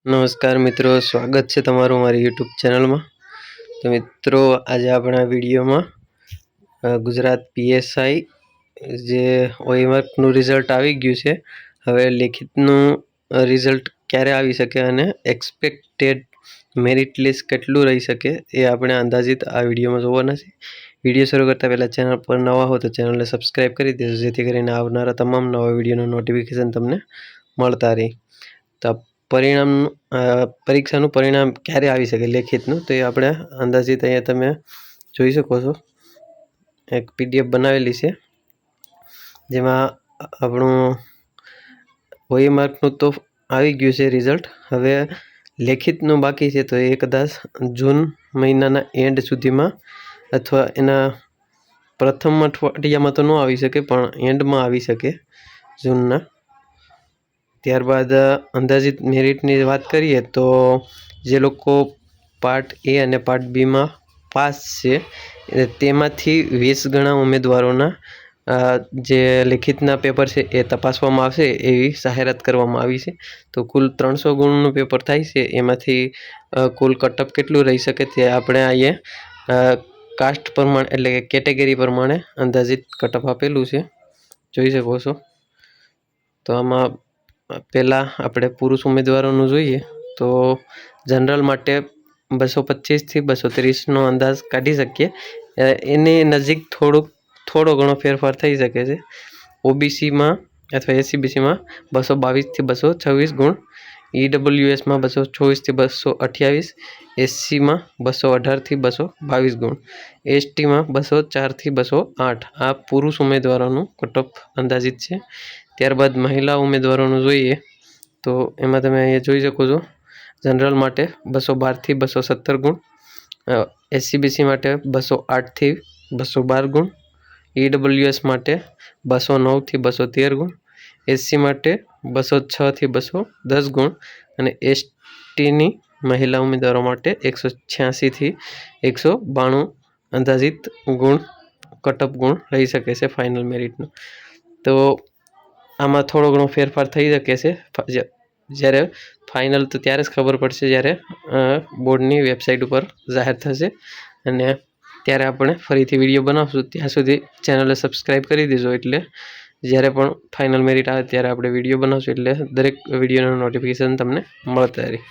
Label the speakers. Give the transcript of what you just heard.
Speaker 1: નમસ્કાર મિત્રો, સ્વાગત છે તમારું મારી યુટ્યુબ ચેનલમાં। તો મિત્રો, આજે આપણા વિડીયોમાં ગુજરાત પીએસઆઈ જે ઓઈમાર્કનું રિઝલ્ટ આવી ગયું છે। હવે લેખિતનું રિઝલ્ટ ક્યારે આવી શકે અને એક્સપેક્ટેડ મેરિટ લિસ્ટ કેટલું રહી શકે એ આપણે અંદાજિત આ વિડીયોમાં જોવાના છે। વિડીયો શરૂ કરતાં પહેલાં ચેનલ પર નવા હો તો ચેનલને સબસ્ક્રાઈબ કરી દેજો, જેથી કરીને આવનારા તમામ નવા વિડીયોનું નોટિફિકેશન તમને મળતા રહે। તો પરીક્ષાનું પરિણામ ક્યારે આવી શકે લેખિતનું, તો એ આપણે અંદાજિત અહીંયા તમે જોઈ શકો છો। એક પીડીએફ બનાવેલી છે, જેમાં આપણું ઓઈમાર્કનું તો આવી ગયું છે રિઝલ્ટ। હવે લેખિતનું બાકી છે, તો એ કદાચ જૂન મહિનાના એન્ડ સુધીમાં અથવા એના પ્રથમ અઠવાડિયામાં તો ન આવી શકે, પણ એન્ડમાં આવી શકે જૂનના। ત્યારબાદ અંદાજિત મેરિટની વાત કરીએ તો જે લોકો પાર્ટ એ અને પાર્ટ બીમાં પાસ છે તેમાંથી 20 ગણા ઉમેદવારોના જે લેખિતના પેપર છે એ તપાસવામાં આવશે એવી જાહેરાત કરવામાં આવી છે। તો કુલ 300 ગુણનું પેપર થાય છે, એમાંથી કુલ કટઅપ કેટલું રહી શકે તે આપણે અહીંયા કાસ્ટ પ્રમાણે એટલે કે કેટેગરી પ્રમાણે અંદાજિત કટઅપ આપેલું છે, જોઈ શકો છો। તો આમાં પહેલાં આપણે પુરુષ ઉમેદવારોનું જોઈએ તો જનરલ માટે 225થી 230નો અંદાજ કાઢી શકીએ। એની નજીક થોડો ઘણો ફેરફાર થઈ શકે છે। ઓબીસીમાં અથવા એસસીબીસીમાં 222થી 226 ગુણ, ઈડબ્લ્યુએસમાં 224થી 228, એસસીમાં 218થી 222 ગુણ, એસટીમાં 204થી 208 આ પુરુષ ઉમેદવારોનું કટઓફ અંદાજિત છે। ત્યારબાદ મહિલા ઉમેદવારોનું જોઈએ તો એમાં તમે અહીંયા જોઈ શકો છો, જનરલ માટે 212થી 217 ગુણ, એસસીબીસી માટે 208થી 212 ગુણ, ઈડબ્લ્યુએસ માટે 209થી 213 ગુણ, એસસી માટે 206થી 210 ગુણ અને એસટીની મહિલા ઉમેદવારો માટે 186થી 192 અંદાજિત ગુણ કટઅપ ગુણ રહી શકે છે ફાઇનલ મેરિટનું। તો આમાં થોડો ઘણો ફેરફાર થઈ શકે છે, જ્યારે ફાઇનલ તો ત્યારે જ ખબર પડશે જ્યારે બોર્ડની વેબસાઇટ ઉપર જાહેર થશે, અને ત્યારે આપણે ફરીથી વિડીયો બનાવશું। ત્યાં સુધી ચેનલને સબસ્ક્રાઈબ કરી દેજો, એટલે જ્યારે પણ ફાઇનલ મેરિટ આવે ત્યારે આપણે વિડીયો બનાવશું, એટલે દરેક વિડીયોનું નોટિફિકેશન તમને મળતા રહે।